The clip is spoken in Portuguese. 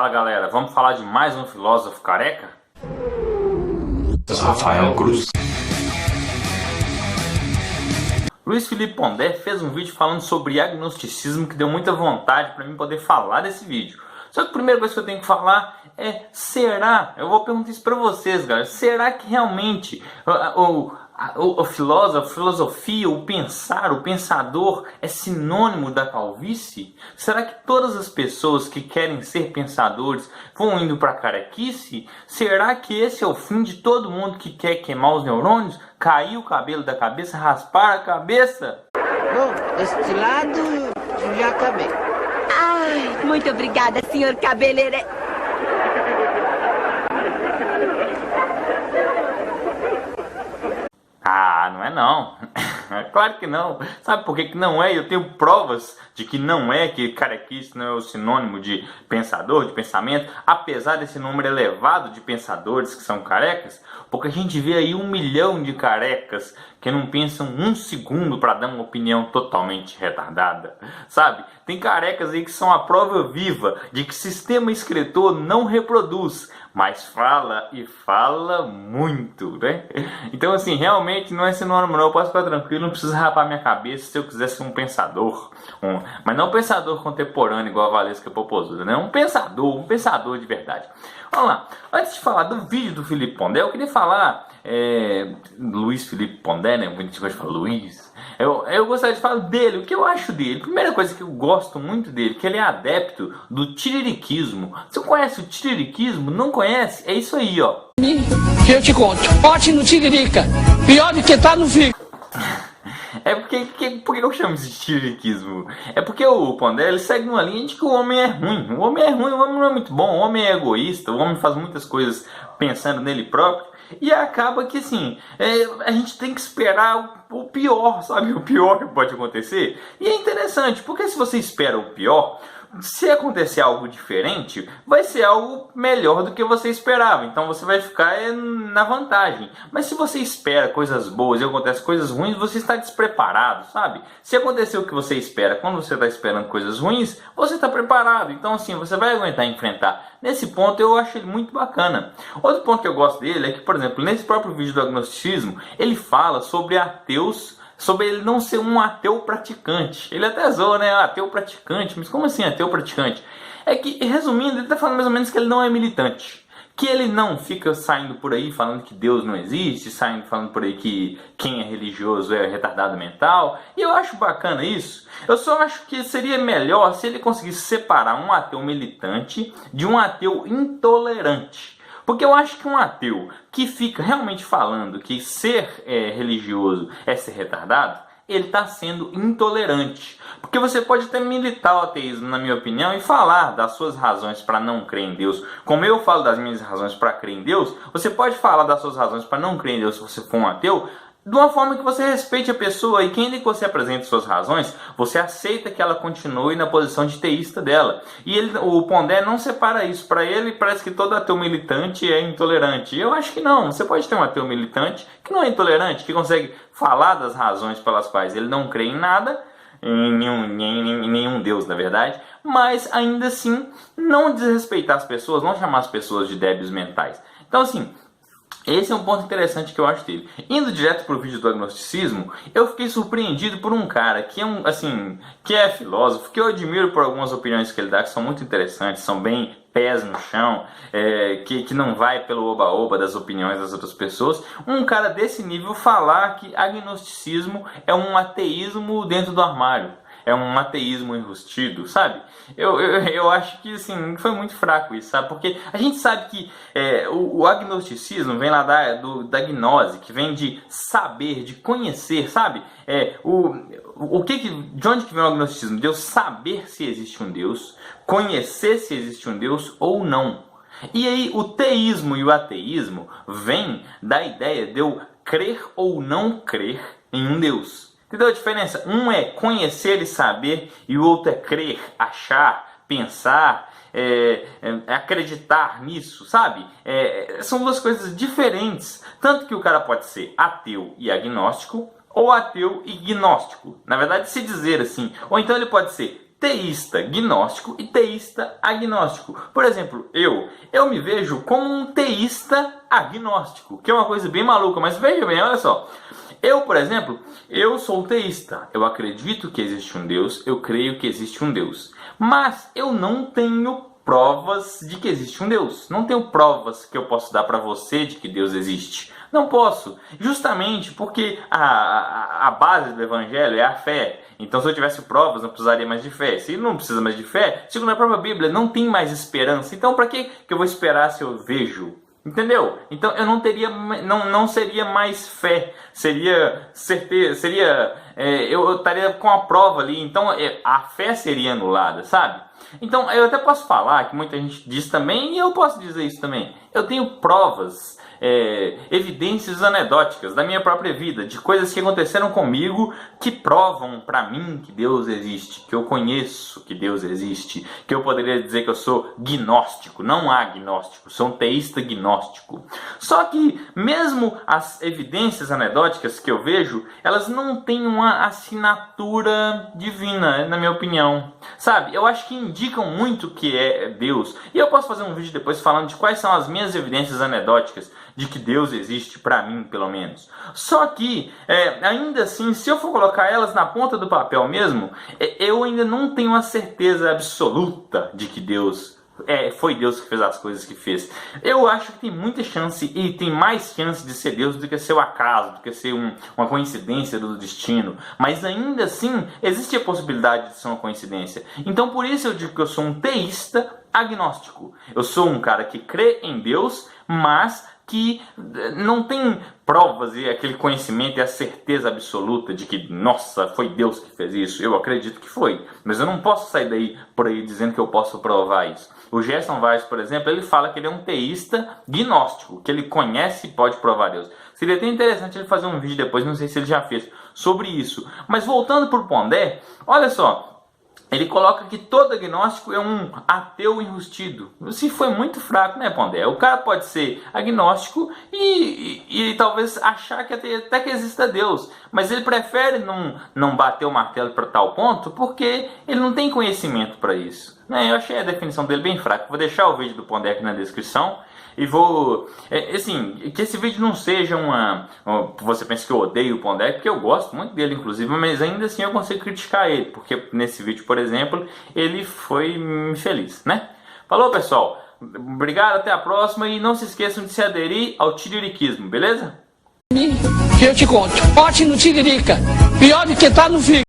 Fala galera, vamos falar de mais um filósofo careca? Rafael Cruz. Luiz Felipe Pondé fez um vídeo falando sobre agnosticismo que deu muita vontade para mim poder falar desse vídeo. Só que a primeira coisa que eu tenho que falar é, será? Eu vou perguntar isso para vocês, galera. Será que realmente o filósofo, a filosofia, o pensar, o pensador é sinônimo da calvície? Será que todas as pessoas que querem ser pensadores vão indo para a carequice? Será que esse é o fim de todo mundo que quer queimar os neurônios, cair o cabelo da cabeça, raspar a cabeça? Bom, deste lado já acabei. Ai, muito obrigada, senhor cabeleireiro. Ah, não é não. Claro que não. Sabe por que não é? Eu tenho provas de que não é, que carequice não é o sinônimo de pensador, de pensamento, apesar desse número elevado de pensadores que são carecas, porque a gente vê aí 1 milhão de carecas que não pensam um segundo para dar uma opinião totalmente retardada, sabe? Tem carecas aí que são a prova viva de que sistema escritor não reproduz, mas fala e fala muito, né? Então assim, realmente não é sinônimo não, eu posso ficar tranquilo, não preciso rapar minha cabeça se eu quiser ser um pensador, mas não um pensador contemporâneo igual a Valesca Popozuda, né? Um pensador de verdade. Vamos lá, antes de falar do vídeo do Felipe Pondé, eu queria falar, Luiz Felipe Pondé, né? A gente gosta de falar Luiz. Eu gostaria de falar dele, o que eu acho dele. Primeira coisa que eu gosto muito dele, que ele é adepto do tiririquismo. Você conhece o tiririquismo? Não conhece? É isso aí, ó. Que eu te conto. Pote no tiririca. Pior do que tá no figo. Por que eu chamo isso de tiririquismo? É porque o Pondé ele segue uma linha de que o homem é ruim. O homem é ruim, o homem não é muito bom, o homem é egoísta, o homem faz muitas coisas pensando nele próprio. E acaba que assim, a gente tem que esperar o pior, sabe? O pior que pode acontecer. E é interessante, porque se você espera o pior, se acontecer algo diferente, vai ser algo melhor do que você esperava. Então você vai ficar na vantagem. Mas se você espera coisas boas e acontecem coisas ruins, você está despreparado, sabe? Se acontecer o que você espera quando você está esperando coisas ruins, você está preparado. Então assim, você vai aguentar enfrentar. Nesse ponto eu acho ele muito bacana. Outro ponto que eu gosto dele é que, por exemplo, nesse próprio vídeo do agnosticismo, ele fala sobre ateus, sobre ele não ser um ateu praticante. Ele até zoa, né? Ateu praticante. Mas como assim ateu praticante? É que, resumindo, ele está falando mais ou menos que ele não é militante. Que ele não fica saindo por aí falando que Deus não existe, saindo falando por aí que quem é religioso é retardado mental. E eu acho bacana isso. Eu só acho que seria melhor se ele conseguisse separar um ateu militante de um ateu intolerante. Porque eu acho que um ateu que fica realmente falando que ser religioso é ser retardado, ele está sendo intolerante. Porque você pode até militar o ateísmo, na minha opinião, e falar das suas razões para não crer em Deus. Como eu falo das minhas razões para crer em Deus, você pode falar das suas razões para não crer em Deus se você for um ateu, de uma forma que você respeite a pessoa, e quem você apresenta suas razões, você aceita que ela continue na posição de teísta dela. E o Pondé não separa isso. Para ele, parece que todo ateu militante é intolerante. Eu acho que não. Você pode ter um ateu militante que não é intolerante, que consegue falar das razões pelas quais ele não crê em nada, em nenhum Deus, na verdade, mas ainda assim não desrespeitar as pessoas, não chamar as pessoas de débeis mentais. Então assim, esse é um ponto interessante que eu acho dele. Indo direto para o vídeo do agnosticismo, eu fiquei surpreendido por um cara que é que é filósofo, que eu admiro por algumas opiniões que ele dá, que são muito interessantes, são bem pés no chão, que não vai pelo oba-oba das opiniões das outras pessoas. Um cara desse nível falar que agnosticismo é um ateísmo dentro do armário. É um ateísmo enrustido, sabe? Eu acho que assim, foi muito fraco isso, sabe? Porque a gente sabe que o agnosticismo vem lá da gnose, que vem de saber, de conhecer, sabe? De onde que vem o agnosticismo? De eu saber se existe um Deus, conhecer se existe um Deus ou não. E aí o teísmo e o ateísmo vêm da ideia de eu crer ou não crer em um Deus. Entendeu a diferença? Um é conhecer e saber, e o outro é crer, achar, pensar, acreditar nisso, sabe? São duas coisas diferentes. Tanto que o cara pode ser ateu e agnóstico, ou ateu e gnóstico. Na verdade, se dizer assim. Ou então ele pode ser teísta gnóstico e teísta agnóstico. Por exemplo, eu me vejo como um teísta agnóstico, que é uma coisa bem maluca, mas veja bem, olha só. Eu, por exemplo, eu sou teísta. Eu acredito que existe um Deus, eu creio que existe um Deus. Mas eu não tenho provas de que existe um Deus. Não tenho provas que eu posso dar para você de que Deus existe. Não posso. Justamente porque a base do evangelho é a fé. Então, se eu tivesse provas, não precisaria mais de fé. Se não precisa mais de fé, segundo a própria Bíblia, não tem mais esperança. Então, para que eu vou esperar se eu vejo? Entendeu? Então eu não seria mais fé, seria certeza, eu estaria com a prova ali, então a fé seria anulada, sabe? Então eu até posso falar, que muita gente diz também, e eu posso dizer isso também, eu tenho provas, evidências anedóticas da minha própria vida, de coisas que aconteceram comigo que provam para mim que Deus existe, que eu conheço que Deus existe, que eu poderia dizer que eu sou gnóstico, não agnóstico, sou um teísta gnóstico. Só que mesmo as evidências anedóticas que eu vejo, elas não têm uma assinatura divina, na minha opinião. Sabe, eu acho que indicam muito que é Deus. E eu posso fazer um vídeo depois falando de quais são as minhas evidências anedóticas de que Deus existe, para mim, pelo menos. Só que, ainda assim, se eu for colocar elas na ponta do papel mesmo, eu ainda não tenho a certeza absoluta de que Deus foi Deus que fez as coisas que fez. Eu acho que tem muita chance, e tem mais chance de ser Deus do que ser o acaso, do que ser uma coincidência do destino. Mas ainda assim, existe a possibilidade de ser uma coincidência. Então por isso eu digo que eu sou um teísta agnóstico. Eu sou um cara que crê em Deus, mas que não tem provas e aquele conhecimento e a certeza absoluta de que, nossa, foi Deus que fez isso. Eu acredito que foi, mas eu não posso sair daí por aí dizendo que eu posso provar isso. O Gerson Vaz, por exemplo, ele fala que ele é um teísta gnóstico, que ele conhece e pode provar Deus. Seria até interessante ele fazer um vídeo depois, não sei se ele já fez, sobre isso. Mas voltando para o Pondé, olha só. Ele coloca que todo agnóstico é um ateu enrustido. Se foi muito fraco, né, Pondé? O cara pode ser agnóstico e talvez achar que até que exista Deus. Mas ele prefere não bater o martelo para tal ponto porque ele não tem conhecimento para isso. Eu achei a definição dele bem fraca. Vou deixar o vídeo do Pondé aqui na descrição. E vou, assim, que esse vídeo não seja você pensa que eu odeio o Pondé, porque eu gosto muito dele, inclusive, mas ainda assim eu consigo criticar ele, porque nesse vídeo, por exemplo, ele foi infeliz, né? Falou, pessoal, obrigado, até a próxima, e não se esqueçam de se aderir ao tiririquismo, beleza? Que eu te conto. Pote no tiririca, pior do que tá no figo.